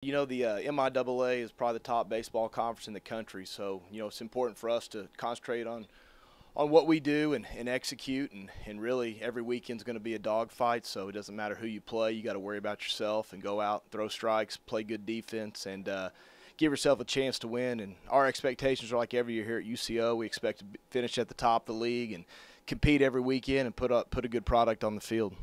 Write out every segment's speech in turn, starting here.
You know, the MIAA is probably the top baseball conference in the country, so, it's important for us to concentrate on what we do and execute, and really every weekend's going to be a dogfight, so it doesn't matter who you play. You got to worry about yourself and go out, throw strikes, play good defense, and give yourself a chance to win. And our expectations are like every year here at UCO. We expect to finish at the top of the league and compete every weekend and put a good product on the field.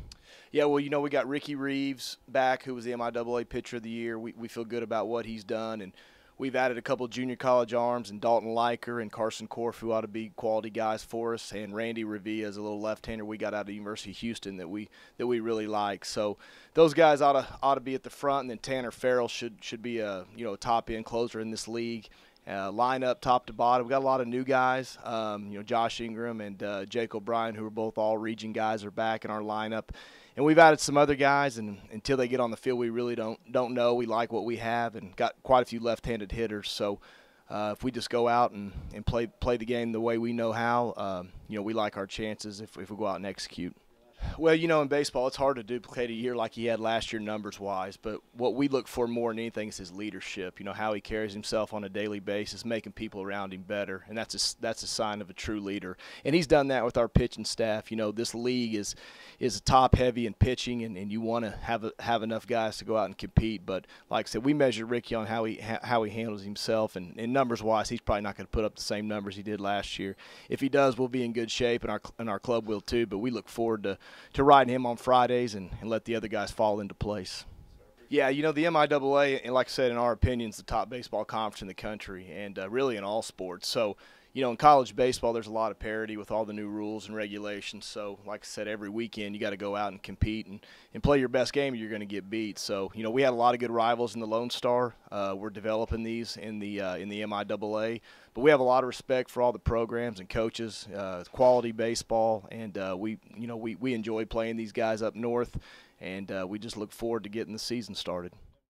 Yeah, well, we got Ricky Reeves back, who was the MIAA Pitcher of the Year. We feel good about what he's done, and we've added a couple of junior college arms, and Dalton Liker and Carson Korf, who ought to be quality guys for us, and Randy Revilla is a little left-hander we got out of the University of Houston that we really like. So those guys ought to be at the front, and then Tanner Farrell should be a top-end closer in this league. Line up top to bottom. We got a lot of new guys. Josh Ingram and Jake O'Brien, who are both all-region guys, are back in our lineup. And we've added some other guys, and until they get on the field, we really don't know. We like what we have, and got quite a few left-handed hitters. So if we just go out and play the game the way we know how, we like our chances if we go out and execute. Well, in baseball, it's hard to duplicate a year like he had last year numbers-wise, but what we look for more than anything is his leadership, how he carries himself on a daily basis, making people around him better, and that's a sign of a true leader. And he's done that with our pitching staff. This league is top-heavy in pitching, and you want to have enough guys to go out and compete. But like I said, we measure Ricky on how he handles himself, and numbers-wise, he's probably not going to put up the same numbers he did last year. If he does, we'll be in good shape, and our club will too, but we look forward to riding him on Fridays and let the other guys fall into place. Yeah, the MIAA, and like I said, in our opinion, is the top baseball conference in the country, and really in all sports. So, in college baseball, there's a lot of parity with all the new rules and regulations. So, like I said, every weekend you got to go out and compete and play your best game, or you're going to get beat. So, we had a lot of good rivals in the Lone Star. We're developing these in the MIAA, but we have a lot of respect for all the programs and coaches, quality baseball, and we enjoy playing these guys up north, and we just look forward to getting the season started.